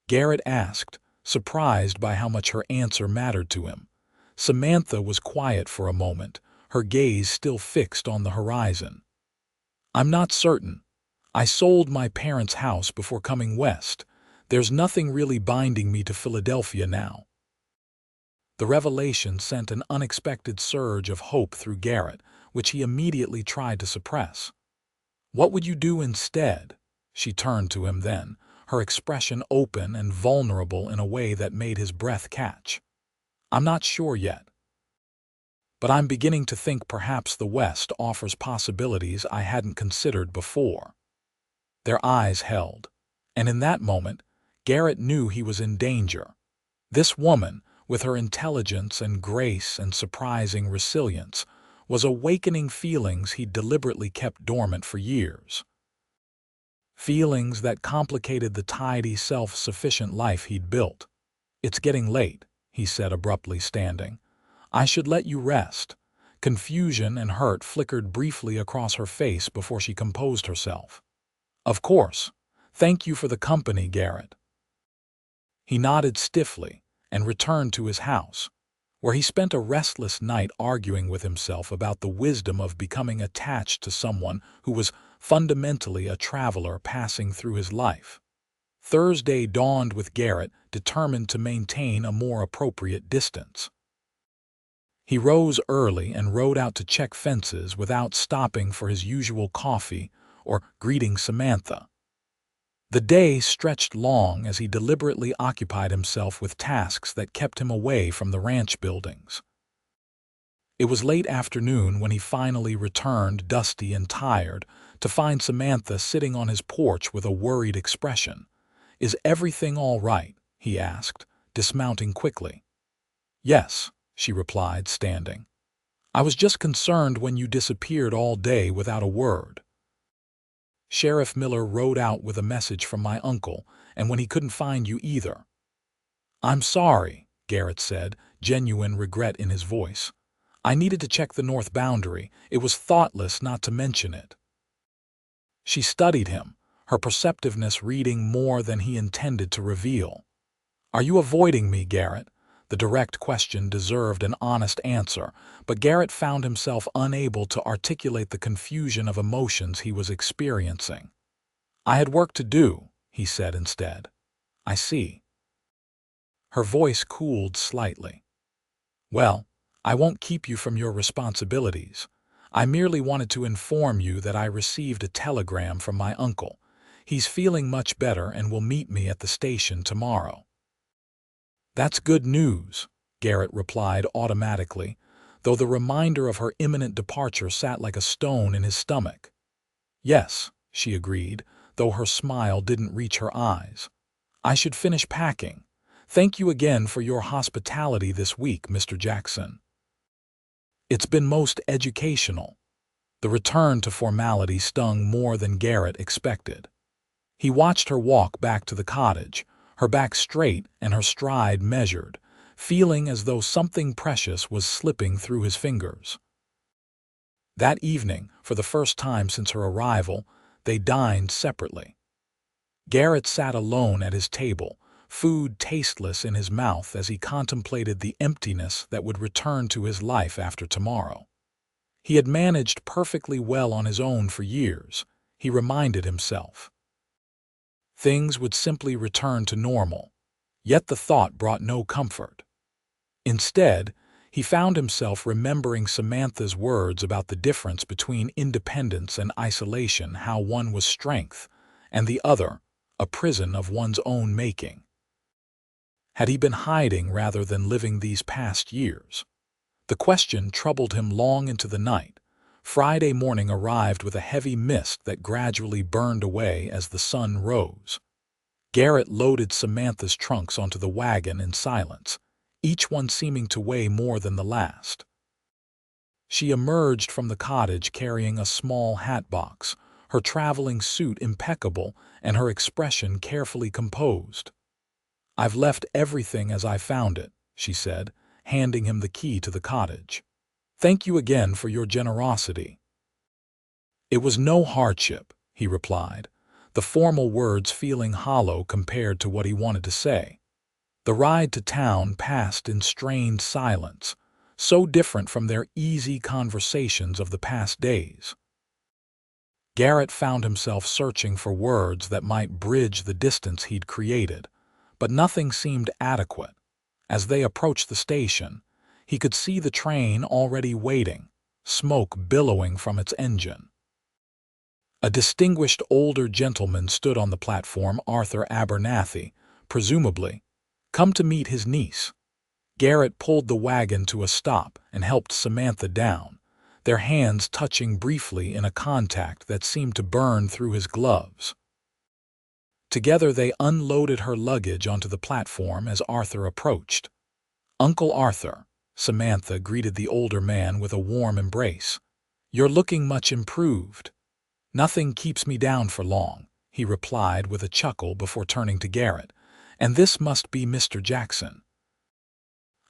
Speaker 1: Garret asked, surprised by how much her answer mattered to him. Samantha was quiet for a moment, her gaze still fixed on the horizon. "I'm not certain. I sold my parents' house before coming west. There's nothing really binding me to Philadelphia now." The revelation sent an unexpected surge of hope through Garret, which he immediately tried to suppress. "What would you do instead?" She turned to him then, her expression open and vulnerable in a way that made his breath catch. "I'm not sure yet. But I'm beginning to think perhaps the West offers possibilities I hadn't considered before." Their eyes held, and in that moment, Garret knew he was in danger. This woman, with her intelligence and grace and surprising resilience, was awakening feelings he'd deliberately kept dormant for years. Feelings that complicated the tidy, self-sufficient life he'd built. "It's getting late," he said abruptly, standing. "I should let you rest." Confusion and hurt flickered briefly across her face before she composed herself. "Of course. Thank you for the company, Garret." He nodded stiffly and returned to his house, where he spent a restless night arguing with himself about the wisdom of becoming attached to someone who was fundamentally a traveler passing through his life. Thursday dawned with Garret determined to maintain a more appropriate distance. He rose early and rode out to check fences without stopping for his usual coffee or greeting Samantha. The day stretched long as he deliberately occupied himself with tasks that kept him away from the ranch buildings. It was late afternoon when he finally returned, dusty and tired, to find Samantha sitting on his porch with a worried expression. "Is everything all right?" he asked, dismounting quickly. "Yes," she replied, standing. "I was just concerned when you disappeared all day without a word. Sheriff Miller rode out with a message from my uncle, and when he couldn't find you either." "I'm sorry," Garret said, genuine regret in his voice. "I needed to check the north boundary. It was thoughtless not to mention it." She studied him, her perceptiveness reading more than he intended to reveal. "Are you avoiding me, Garret?" The direct question deserved an honest answer, but Garret found himself unable to articulate the confusion of emotions he was experiencing. "I had work to do," he said instead. "I see." Her voice cooled slightly. "Well, I won't keep you from your responsibilities. I merely wanted to inform you that I received a telegram from my uncle. He's feeling much better and will meet me at the station tomorrow." "That's good news," Garret replied automatically, though the reminder of her imminent departure sat like a stone in his stomach. "Yes," she agreed, though her smile didn't reach her eyes. "I should finish packing. Thank you again for your hospitality this week, Mr. Jackson. It's been most educational." The return to formality stung more than Garret expected. He watched her walk back to the cottage, her back straight and her stride measured, feeling as though something precious was slipping through his fingers. That evening, for the first time since her arrival, they dined separately. Garret sat alone at his table, food tasteless in his mouth as he contemplated the emptiness that would return to his life after tomorrow. He had managed perfectly well on his own for years, he reminded himself. Things would simply return to normal, yet the thought brought no comfort. Instead, he found himself remembering Samantha's words about the difference between independence and isolation, how one was strength, and the other, a prison of one's own making. Had he been hiding rather than living these past years? The question troubled him long into the night. Friday morning arrived with a heavy mist that gradually burned away as the sun rose. Garret loaded Samantha's trunks onto the wagon in silence, each one seeming to weigh more than the last. She emerged from the cottage carrying a small hat box, her traveling suit impeccable and her expression carefully composed. "I've left everything as I found it," she said, handing him the key to the cottage. "Thank you again for your generosity." "It was no hardship," he replied, the formal words feeling hollow compared to what he wanted to say. The ride to town passed in strained silence, so different from their easy conversations of the past days. Garret found himself searching for words that might bridge the distance he'd created, but nothing seemed adequate. As they approached the station, he could see the train already waiting, smoke billowing from its engine. A distinguished older gentleman stood on the platform, Arthur Abernathy, presumably, come to meet his niece. Garret pulled the wagon to a stop and helped Samantha down, their hands touching briefly in a contact that seemed to burn through his gloves. Together they unloaded her luggage onto the platform as Arthur approached. "Uncle Arthur," Samantha greeted the older man with a warm embrace. "You're looking much improved." "Nothing keeps me down for long," he replied with a chuckle before turning to Garret. "And this must be Mr. Jackson.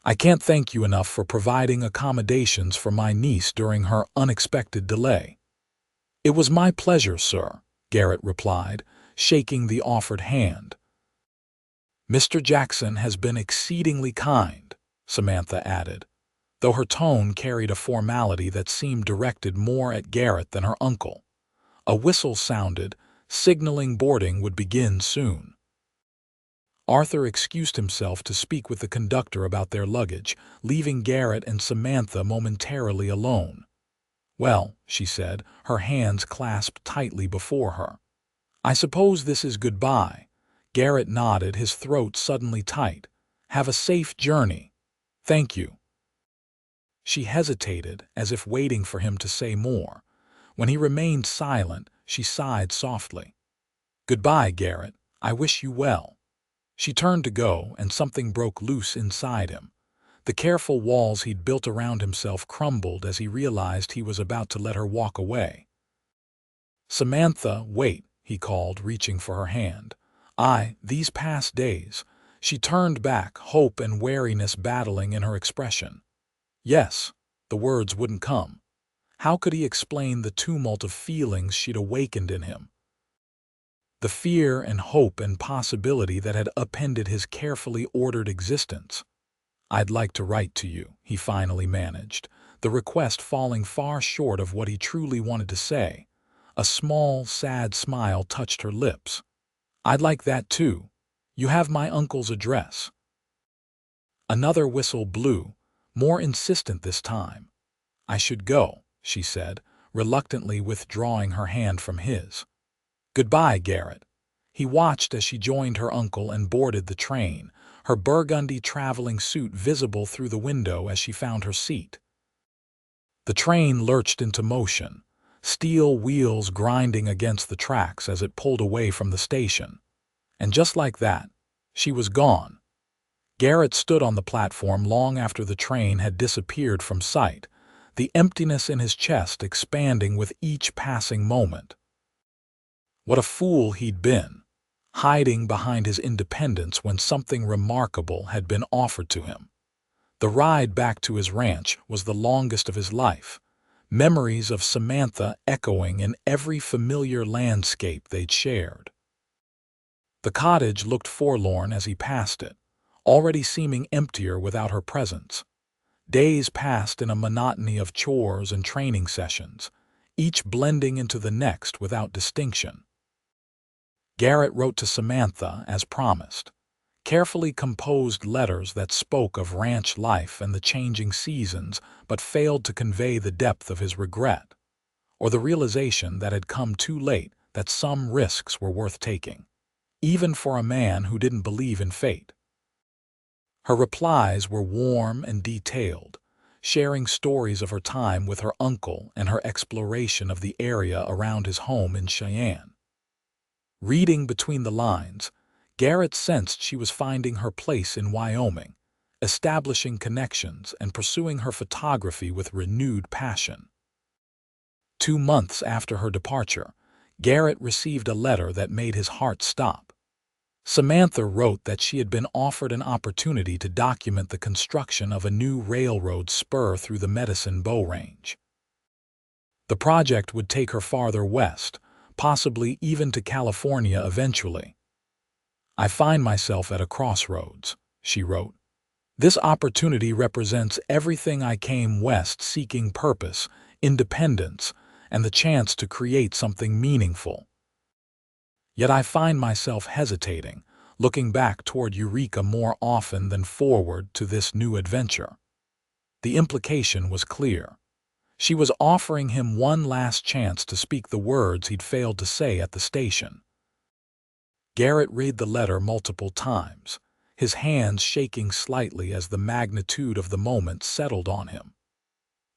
Speaker 1: I can't thank you enough for providing accommodations for my niece during her unexpected delay." "It was my pleasure, sir," Garret replied, shaking the offered hand. "Mr. Jackson has been exceedingly kind," Samantha added, though her tone carried a formality that seemed directed more at Garret than her uncle. A whistle sounded, signaling boarding would begin soon. Arthur excused himself to speak with the conductor about their luggage, leaving Garret and Samantha momentarily alone. "Well," she said, her hands clasped tightly before her. "I suppose this is goodbye." Garret nodded, his throat suddenly tight. "Have a safe journey." "Thank you." She hesitated, as if waiting for him to say more. When he remained silent, she sighed softly. "Goodbye, Garret. I wish you well." She turned to go, and something broke loose inside him. The careful walls he'd built around himself crumbled as he realized he was about to let her walk away. "Samantha, wait," he called, reaching for her hand. These past days." She turned back, hope and wariness battling in her expression. Yes, the words wouldn't come. How could he explain the tumult of feelings she'd awakened in him? The fear and hope and possibility that had upended his carefully ordered existence. "I'd like to write to you," he finally managed, the request falling far short of what he truly wanted to say. A small, sad smile touched her lips. "I'd like that too. You have my uncle's address." Another whistle blew, more insistent this time. "I should go," she said, reluctantly withdrawing her hand from his. "Goodbye, Garret." He watched as she joined her uncle and boarded the train, her burgundy traveling suit visible through the window as she found her seat. The train lurched into motion, steel wheels grinding against the tracks as it pulled away from the station. And just like that, she was gone. Garret stood on the platform long after the train had disappeared from sight, the emptiness in his chest expanding with each passing moment. What a fool he'd been, hiding behind his independence when something remarkable had been offered to him. The ride back to his ranch was the longest of his life, memories of Samantha echoing in every familiar landscape they'd shared. The cottage looked forlorn as he passed it, already seeming emptier without her presence. Days passed in a monotony of chores and training sessions, each blending into the next without distinction. Garret wrote to Samantha as promised, carefully composed letters that spoke of ranch life and the changing seasons but failed to convey the depth of his regret, or the realization that had come too late that some risks were worth taking, even for a man who didn't believe in fate. Her replies were warm and detailed, sharing stories of her time with her uncle and her exploration of the area around his home in Cheyenne. Reading between the lines, Garret sensed she was finding her place in Wyoming, establishing connections and pursuing her photography with renewed passion. 2 months after her departure, Garret received a letter that made his heart stop. Samantha wrote that she had been offered an opportunity to document the construction of a new railroad spur through the Medicine Bow Range. The project would take her farther west, possibly even to California eventually. "I find myself at a crossroads," she wrote. "This opportunity represents everything I came west seeking: purpose, independence, and the chance to create something meaningful. Yet I find myself hesitating, looking back toward Eureka more often than forward to this new adventure." The implication was clear. She was offering him one last chance to speak the words he'd failed to say at the station. Garret read the letter multiple times, his hands shaking slightly as the magnitude of the moment settled on him.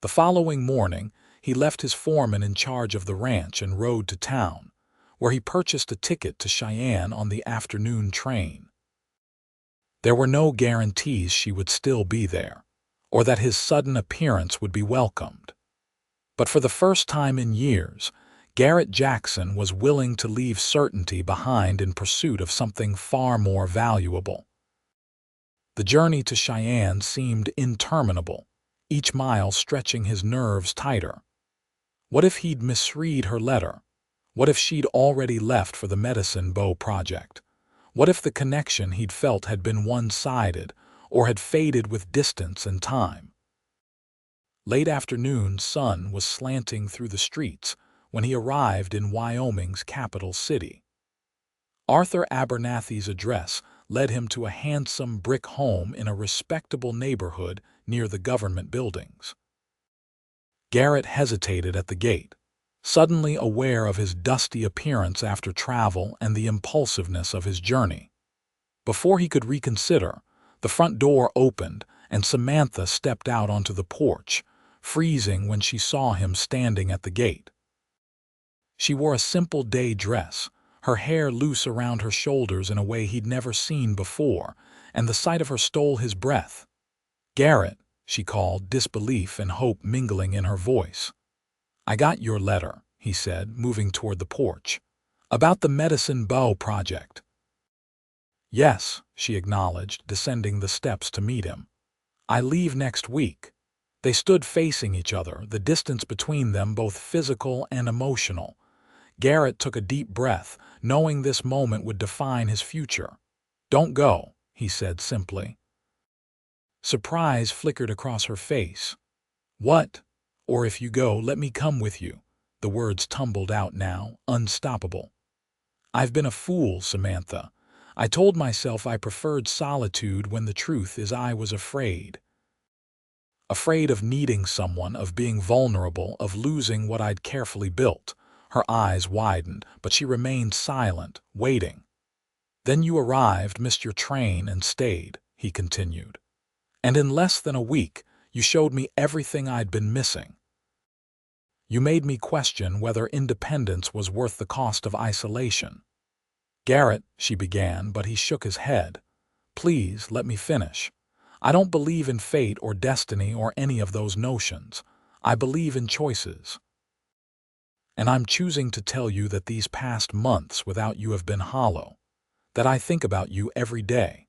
Speaker 1: The following morning, he left his foreman in charge of the ranch and rode to town, where he purchased a ticket to Cheyenne on the afternoon train. There were no guarantees she would still be there, or that his sudden appearance would be welcomed. But for the first time in years, Garret Jackson was willing to leave certainty behind in pursuit of something far more valuable. The journey to Cheyenne seemed interminable, each mile stretching his nerves tighter. What if he'd misread her letter? What if she'd already left for the Medicine Bow project? What if the connection he'd felt had been one-sided, or had faded with distance and time? Late afternoon sun was slanting through the streets when he arrived in Wyoming's capital city. Arthur Abernathy's address led him to a handsome brick home in a respectable neighborhood near the government buildings. Garret hesitated at the gate, suddenly aware of his dusty appearance after travel and the impulsiveness of his journey. Before he could reconsider, the front door opened and Samantha stepped out onto the porch, freezing when she saw him standing at the gate. She wore a simple day dress, her hair loose around her shoulders in a way he'd never seen before, and the sight of her stole his breath. "Garret," she called, disbelief and hope mingling in her voice. "I got your letter," he said, moving toward the porch. "About the Medicine Bow project." "Yes," she acknowledged, descending the steps to meet him. "I leave next week." They stood facing each other, the distance between them both physical and emotional. Garret took a deep breath, knowing this moment would define his future. "Don't go," he said simply. Surprise flickered across her face. "What? Or if you go, let me come with you." The words tumbled out now, unstoppable. "I've been a fool, Samantha. I told myself I preferred solitude when the truth is I was afraid. Afraid of needing someone, of being vulnerable, of losing what I'd carefully built." Her eyes widened, but she remained silent, waiting. "Then you arrived, missed your train, and stayed," he continued. "And in less than a week, you showed me everything I'd been missing. You made me question whether independence was worth the cost of isolation." "Garret," she began, but he shook his head. "Please, let me finish. I don't believe in fate or destiny or any of those notions. I believe in choices. And I'm choosing to tell you that these past months without you have been hollow, that I think about you every day,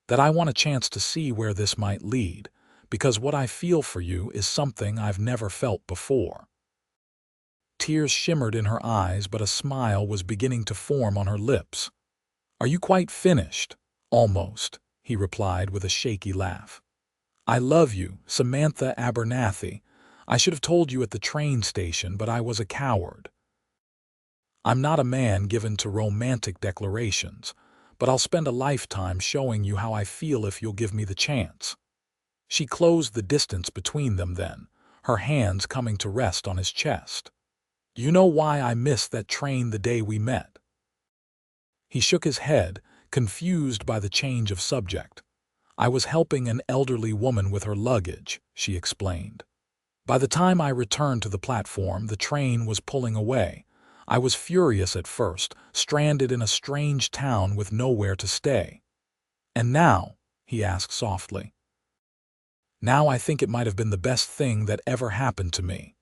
Speaker 1: that I want a chance to see where this might lead, because what I feel for you is something I've never felt before." Tears shimmered in her eyes, but a smile was beginning to form on her lips. "Are you quite finished?" "Almost," he replied with a shaky laugh. "I love you, Samantha Abernathy. I should have told you at the train station, but I was a coward. I'm not a man given to romantic declarations, but I'll spend a lifetime showing you how I feel if you'll give me the chance." She closed the distance between them then, her hands coming to rest on his chest. "You know why I missed that train the day we met?" He shook his head, confused by the change of subject. "I was helping an elderly woman with her luggage," she explained. "By the time I returned to the platform, the train was pulling away. I was furious at first, stranded in a strange town with nowhere to stay." "And now?" he asked softly. "Now I think it might have been the best thing that ever happened to me."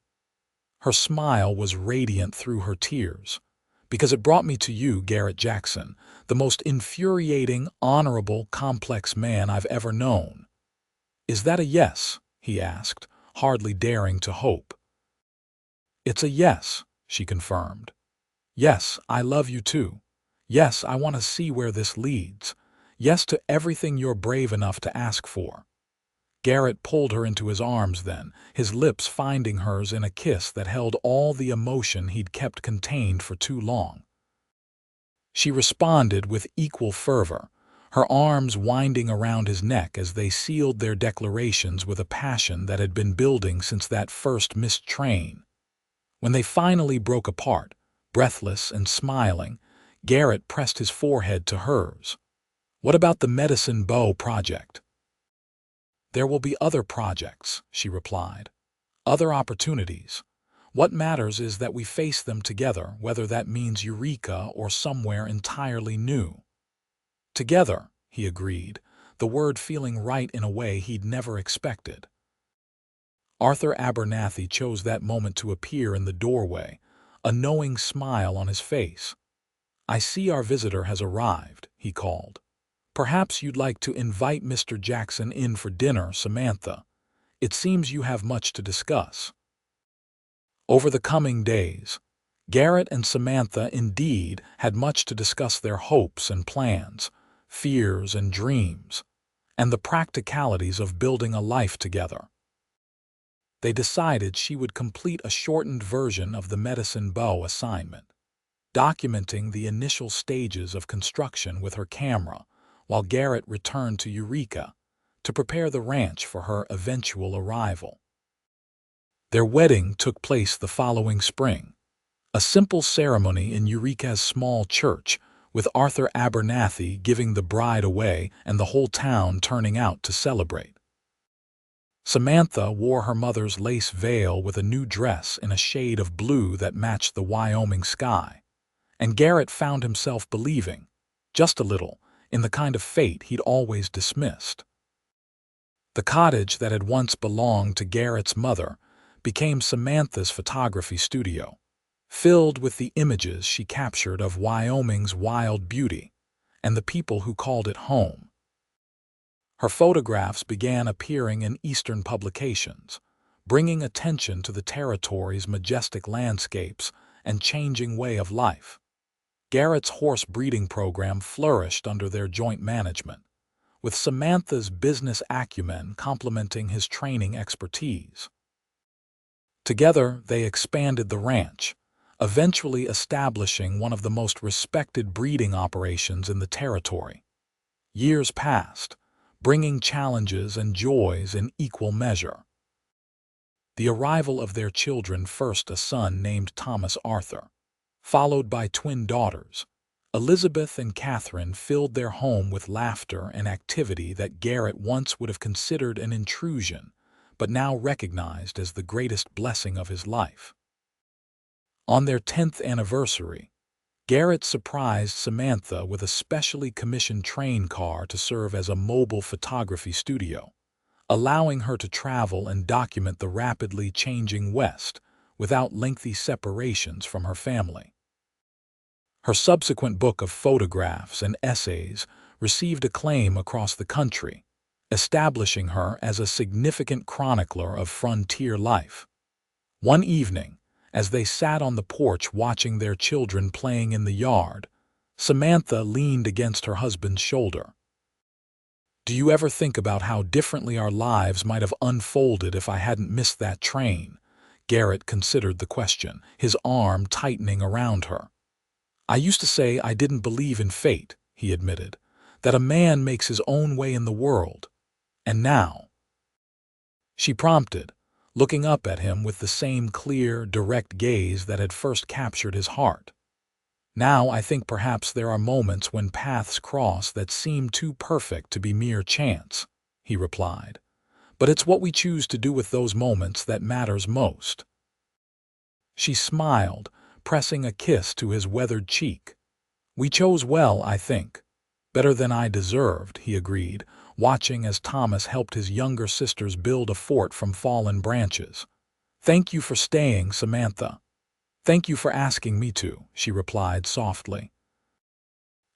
Speaker 1: Her smile was radiant through her tears. "Because it brought me to you, Garret Jackson, the most infuriating, honorable, complex man I've ever known." "Is that a yes?" he asked, hardly daring to hope. "It's a yes," she confirmed. "Yes, I love you too. Yes, I want to see where this leads. Yes to everything you're brave enough to ask for." Garret pulled her into his arms then, his lips finding hers in a kiss that held all the emotion he'd kept contained for too long. She responded with equal fervor, her arms winding around his neck as they sealed their declarations with a passion that had been building since that first missed train. When they finally broke apart, breathless and smiling, Garret pressed his forehead to hers. "What about the Medicine Bow project?" "There will be other projects," she replied. "Other opportunities. What matters is that we face them together, whether that means Eureka or somewhere entirely new." "Together," he agreed, the word feeling right in a way he'd never expected. Arthur Abernathy chose that moment to appear in the doorway, a knowing smile on his face. "I see our visitor has arrived," he called. "Perhaps you'd like to invite Mr. Jackson in for dinner, Samantha. It seems you have much to discuss." Over the coming days, Garret and Samantha indeed had much to discuss, their hopes and plans, fears and dreams, and the practicalities of building a life together. They decided she would complete a shortened version of the Medicine Bow assignment, documenting the initial stages of construction with her camera, while Garret returned to Eureka to prepare the ranch for her eventual arrival. Their wedding took place the following spring, a simple ceremony in Eureka's small church, with Arthur Abernathy giving the bride away and the whole town turning out to celebrate. Samantha wore her mother's lace veil with a new dress in a shade of blue that matched the Wyoming sky, and Garret found himself believing, just a little, in the kind of fate he'd always dismissed. The cottage that had once belonged to Garret's mother became Samantha's photography studio, filled with the images she captured of Wyoming's wild beauty and the people who called it home. Her photographs began appearing in Eastern publications, bringing attention to the territory's majestic landscapes and changing way of life. Garret's horse breeding program flourished under their joint management, with Samantha's business acumen complementing his training expertise. Together, they expanded the ranch, eventually establishing one of the most respected breeding operations in the territory. Years passed, bringing challenges and joys in equal measure. The arrival of their children, first a son named Thomas Arthur, followed by twin daughters, Elizabeth and Catherine, filled their home with laughter and activity that Garret once would have considered an intrusion, but now recognized as the greatest blessing of his life. On their 10th anniversary, Garret surprised Samantha with a specially commissioned train car to serve as a mobile photography studio, allowing her to travel and document the rapidly changing West without lengthy separations from her family. Her subsequent book of photographs and essays received acclaim across the country, establishing her as a significant chronicler of frontier life. One evening, as they sat on the porch watching their children playing in the yard, Samantha leaned against her husband's shoulder. "Do you ever think about how differently our lives might have unfolded if I hadn't missed that train?" Garret considered the question, his arm tightening around her. "I used to say I didn't believe in fate," he admitted, "that a man makes his own way in the world. And now—" She prompted, looking up at him with the same clear, direct gaze that had first captured his heart. "Now I think perhaps there are moments when paths cross that seem too perfect to be mere chance," he replied. "But it's what we choose to do with those moments that matters most." She smiled, pressing a kiss to his weathered cheek. "We chose well, I think. Better than I deserved," he agreed, watching as Thomas helped his younger sisters build a fort from fallen branches. "Thank you for staying, Samantha." "Thank you for asking me to," she replied softly.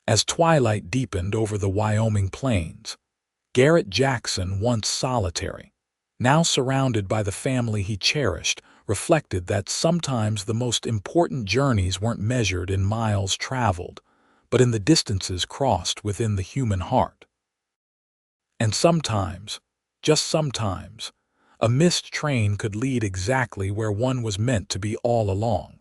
Speaker 1: As twilight deepened over the Wyoming plains, Garret Jackson, once solitary, now surrounded by the family he cherished, reflected that sometimes the most important journeys weren't measured in miles traveled, but in the distances crossed within the human heart. And sometimes, just sometimes, a missed train could lead exactly where one was meant to be all along.